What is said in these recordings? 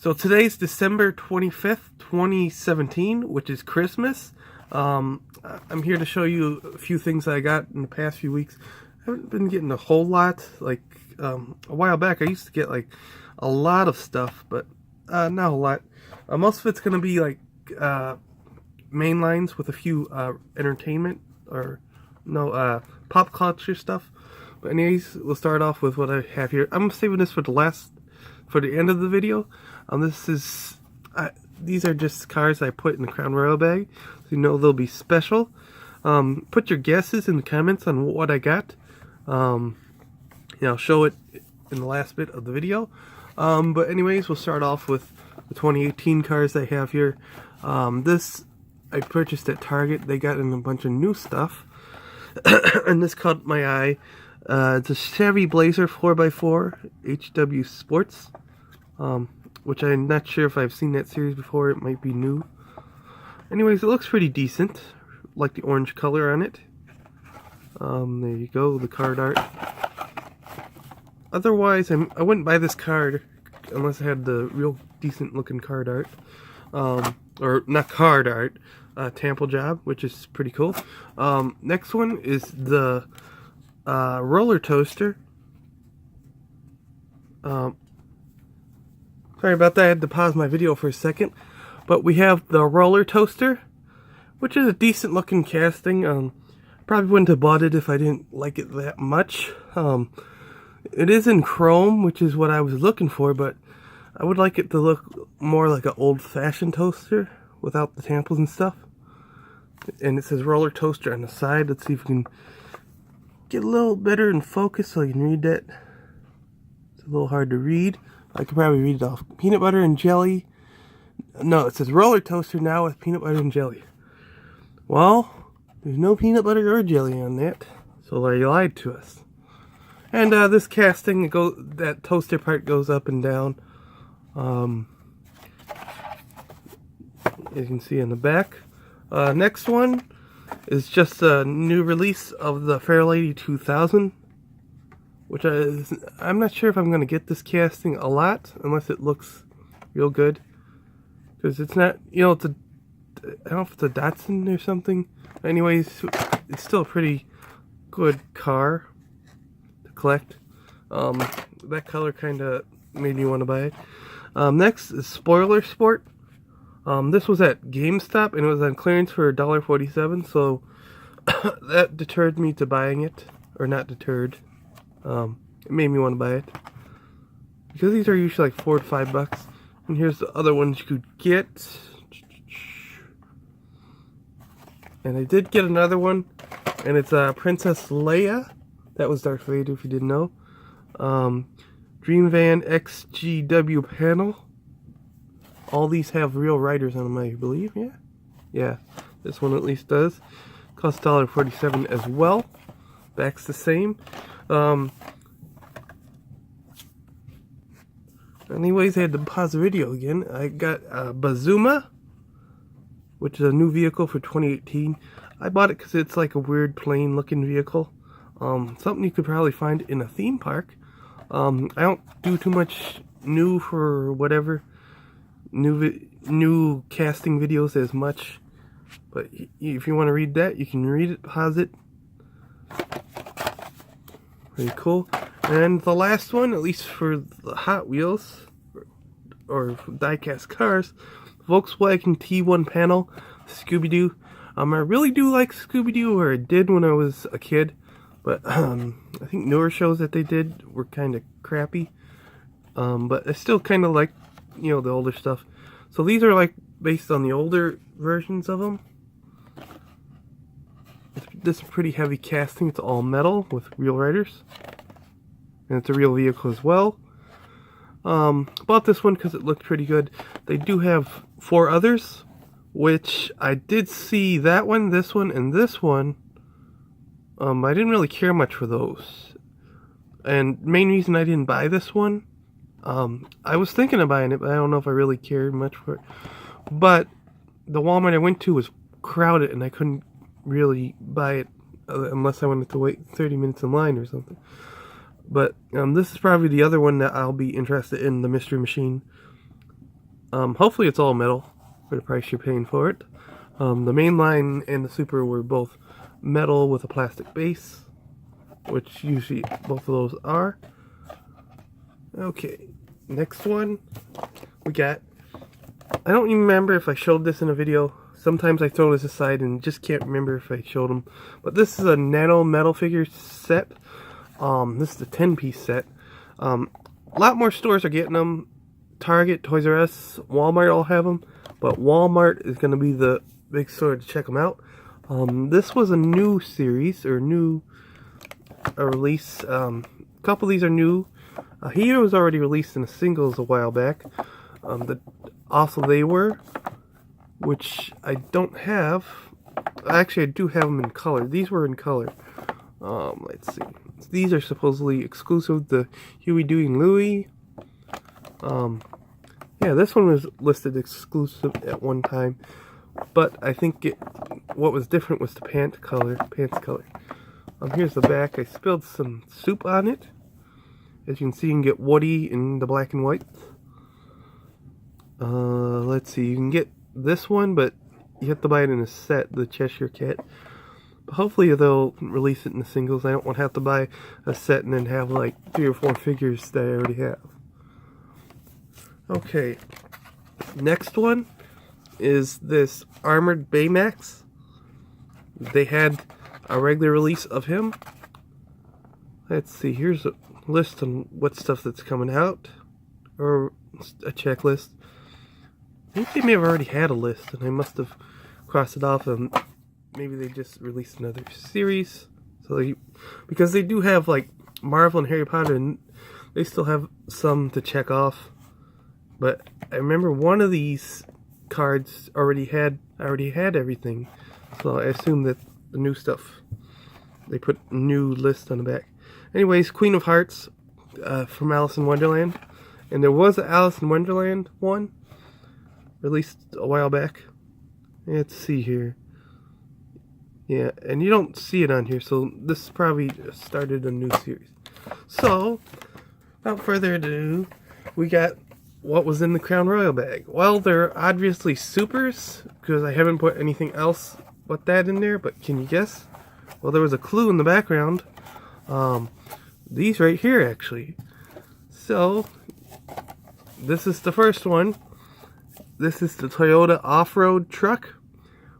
So today's December 25th, 2017, which is Christmas. I'm here to show you a few things I got in the past few weeks. I haven't been getting a whole lot. Like a while back, I used to get like a lot of stuff, but not a lot. Most of it's going to be like main lines with a few entertainment or pop culture stuff. But anyways, we'll start off with what I have here. I'm saving this for the end of the video. These are just cars I put in the Crown Royal bag, so you know they'll be special. Put your guesses in the comments on what I got. I'll show it in the last bit of the video. But anyways, we'll start off with the 2018 cars I have here. This I purchased at Target. They got in a bunch of new stuff, and this caught my eye. It's a Chevy Blazer 4x4 HW Sports, which I'm not sure if I've seen that series before. It might be new. Anyways, it looks pretty decent. Like the orange color on it. There you go, the card art. Otherwise, I wouldn't buy this card unless I had the real decent looking card art. Or not card art, Tample job, which is pretty cool. Next one is the roller toaster. Sorry about that, I had to pause my video for a second. But we have the roller toaster, which is a decent looking casting. Probably wouldn't have bought it if I didn't like it that much. It is in chrome, which is what I was looking for, but I would like it to look more like an old-fashioned toaster without the tamples and stuff. And it says roller toaster on the side. Let's see if we can get a little better in focus so you can read that. It's a little hard to read. I could probably read it off. Peanut butter and jelly. No, it says roller toaster now with peanut butter and jelly. Well, there's no peanut butter or jelly on that, so they lied to us. And this casting, that toaster part goes up and down. You can see in the back. Next one is just a new release of the Fairlady 2000, which I'm not sure if I'm going to get this casting a lot unless it looks real good, because it's not, I don't know if it's a Datsun or something. Anyways, it's still a pretty good car to collect. That color kind of made me want to buy it. Next is Spoiler Sport. This was at GameStop and it was on clearance for $1.47, so that deterred me to buying it. Or not deterred. It made me want to buy it, because these are usually like $4 to $5. And here's the other ones you could get. And I did get another one, and it's Princess Leia. That was Darth Vader, if you didn't know. Dream Van XGW panel. All these have real riders on them, I believe. Yeah, this one at least does. Costs $1.47 as well. Back's the same. Anyways, I had to pause the video again. I got Bazuma, which is a new vehicle for 2018. I bought it because it's like a weird plain looking vehicle. Something you could probably find in a theme park. I don't do too much new for whatever. New casting videos as much. But if you want to read that, you can read it, pause it. Pretty cool. And the last one, at least for the Hot Wheels, or die-cast cars, Volkswagen T1 panel, Scooby-Doo. I really do like Scooby-Doo, or I did when I was a kid, but I think newer shows that they did were kind of crappy. But I still kind of like, the older stuff. So these are like based on the older versions of them. This is pretty heavy casting. It's all metal with real riders. And it's a real vehicle as well. Bought this one because it looked pretty good. They do have 4 others, which I did see that one, this one, and this one. I didn't really care much for those. And main reason I didn't buy this one, I was thinking of buying it, but I don't know if I really cared much for it. But the Walmart I went to was crowded, and I couldn't really buy it unless I wanted to wait 30 minutes in line or something. But this is probably the other one that I'll be interested in, the Mystery Machine. Hopefully it's all metal for the price you're paying for it. The mainline and the Super were both metal with a plastic base, which usually both of those are. Okay, next one we got. I don't even remember if I showed this in a video. Sometimes I throw this aside and just can't remember if I showed them. But this is a Nano metal figure set. This is a 10-piece set. A lot more stores are getting them. Target, Toys R Us, Walmart all have them. But Walmart is going to be the big store to check them out. This was a new series, or a release. A couple of these are new. Here was already released in a singles a while back. Also they were, which I don't have. Actually, I do have them in color. These were in color. Let's see. These are supposedly exclusive to Huey, Dewey, and Louie. Yeah, this one was listed exclusive at one time, but I think what was different was the pants color. Here's the back. I spilled some soup on it. As you can see, you can get Woody in the black and white. Let's see, you can get this one, but you have to buy it in a set, the Cheshire Cat. But hopefully they'll release it in the singles. I don't want to have to buy a set and then have like 3 or 4 figures that I already have. Okay, next one is this Armored Baymax. They had a regular release of him. Let's see, here's a list on what stuff that's coming out, or a checklist. I think they may have already had a list and I must have crossed it off, and maybe they just released another series. So because they do have like Marvel and Harry Potter, and they still have some to check off. But I remember one of these cards already had everything, so I assume that the new stuff, they put new list on the back. Anyways, Queen of Hearts from Alice in Wonderland, and there was an Alice in Wonderland one released a while back. Let's see here. Yeah, and you don't see it on here, so this probably started a new series. So, without further ado, we got what was in the Crown Royal bag. Well, they're obviously supers, because I haven't put anything else but that in there, but can you guess? Well, there was a clue in the background. These right here, actually. So, this is the first one. This is the Toyota off-road truck,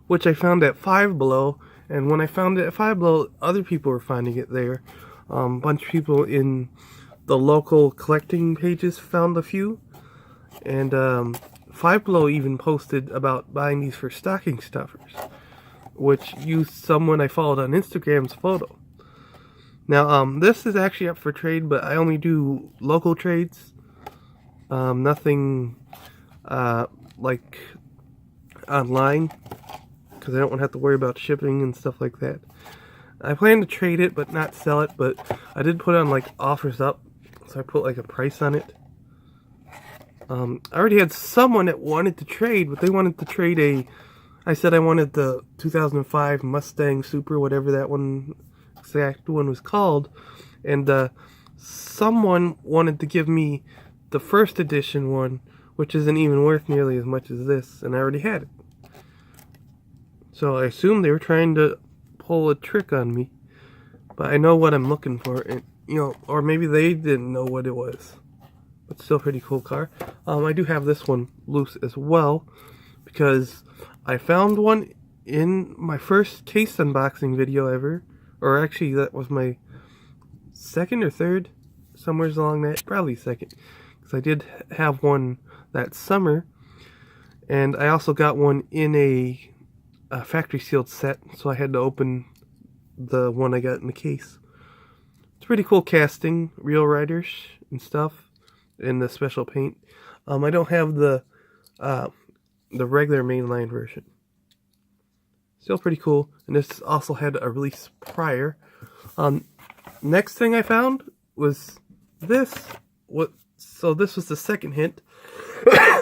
which I found at Five Below. And when I found it at Five Below, other people were finding it there. A bunch of people in the local collecting pages found a few. And Five Below even posted about buying these for stocking stuffers, which used someone I followed on Instagram's photo. Now, this is actually up for trade, but I only do local trades. Nothing like online, because I don't want to have to worry about shipping and stuff like that. I plan to trade it, but not sell it, but I did put on like offers up, so I put like a price on it. I already had someone that wanted to trade, but they wanted to trade I said I wanted the 2005 Mustang Super, whatever that one, exact one was called, and someone wanted to give me the first edition one, which isn't even worth nearly as much as this, and I already had it. So I assumed they were trying to pull a trick on me, but I know what I'm looking for, and or maybe they didn't know what it was. But still pretty cool car. I do have this one loose as well, because I found one in my first case unboxing video ever, or actually that was my second or third, somewhere along that, probably second, because I did have one that summer, and I also got one in a factory sealed set, so I had to open the one I got in the case. It's pretty cool casting, real riders and stuff, in the special paint. I don't have the regular mainline version. Still pretty cool, and this also had a release prior. Next thing I found was this. So this was the second hint.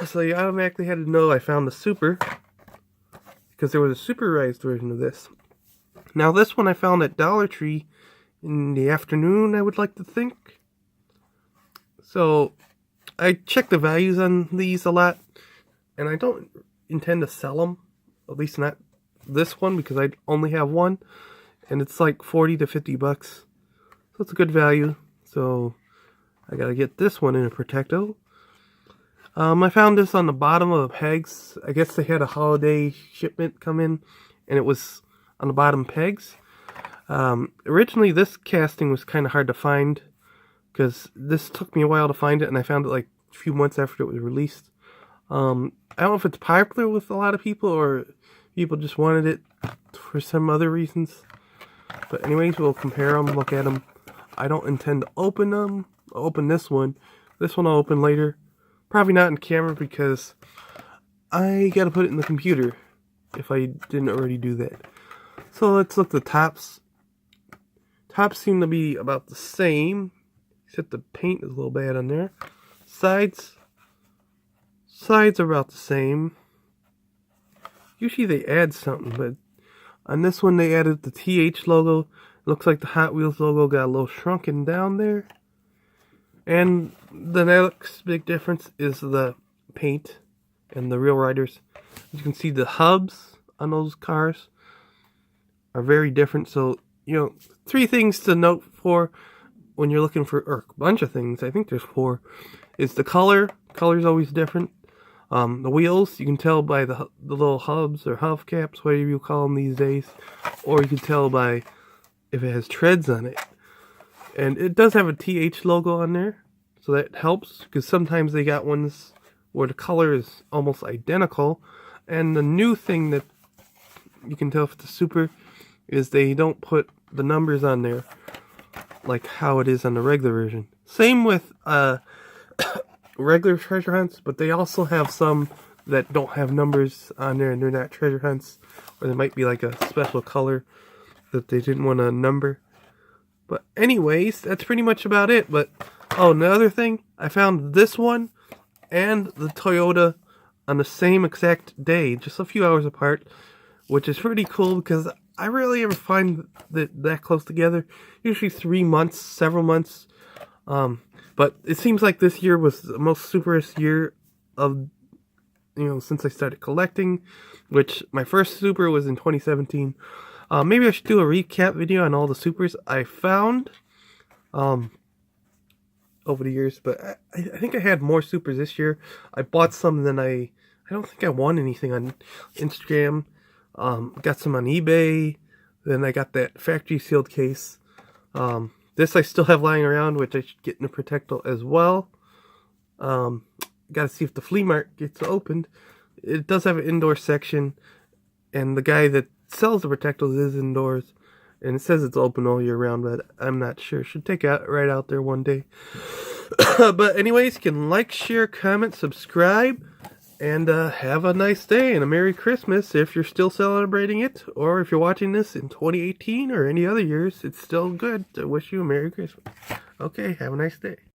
So you automatically had to know I found the Super, because there was a superized version of this. Now this one I found at Dollar Tree in the afternoon, I would like to think. So I check the values on these a lot and I don't intend to sell them, at least not this one, because I only have one, and it's like 40 to 50 bucks, so it's a good value. So I gotta get this one in a Protecto. I found this on the bottom of the pegs. I guess they had a holiday shipment come in, and it was on the bottom pegs. Originally, this casting was kind of hard to find, because this took me a while to find it, and I found it like a few months after it was released. I don't know if it's popular with a lot of people, or people just wanted it for some other reasons. But anyways, we'll compare them, look at them. I don't intend to open them. I'll open this one. This one I'll open later. Probably not in camera, because I gotta put it in the computer if I didn't already do that. So let's look at the tops. Tops seem to be about the same, except the paint is a little bad on there. Sides are about the same. Usually they add something, but on this one they added the TH logo. It looks like the Hot Wheels logo got a little shrunken down there. And the next big difference is the paint and the Real Riders. You can see the hubs on those cars are very different. So, you know, 3 things to note for when you're looking for, or a bunch of things, I think there's 4, is the color. Color's always different. The wheels, you can tell by the little hubs or hubcaps, whatever you call them these days. Or you can tell by if it has treads on it. And it does have a TH logo on there, so that helps, because sometimes they got ones where the color is almost identical. And the new thing that you can tell if it's a Super is they don't put the numbers on there like how it is on the regular version. Same with regular treasure hunts, but they also have some that don't have numbers on there, and they're not treasure hunts, or they might be like a special color that they didn't want to number. But anyways, that's pretty much about it. But oh, another thing, I found this one and the Toyota on the same exact day, just a few hours apart, which is pretty cool, because I rarely ever find that close together. Usually 3 months, several months. But it seems like this year was the most superest year of, since I started collecting, which my first Super was in 2017. Maybe I should do a recap video on all the Supers I found over the years, but I think I had more Supers this year. I bought some than I don't think I won anything on Instagram. Got some on eBay. Then I got that factory sealed case. This I still have lying around, which I should get in a Protecto as well. Gotta see if the flea market gets opened. It does have an indoor section, and the guy that sells the Protectos is indoors, and it says it's open all year round, but I'm not sure. Should take it right out there one day. But anyways, you can like, share, comment, subscribe, and have a nice day and a Merry Christmas if you're still celebrating it, or if you're watching this in 2018 or any other years, it's still good to wish you a Merry Christmas. Okay, have a nice day.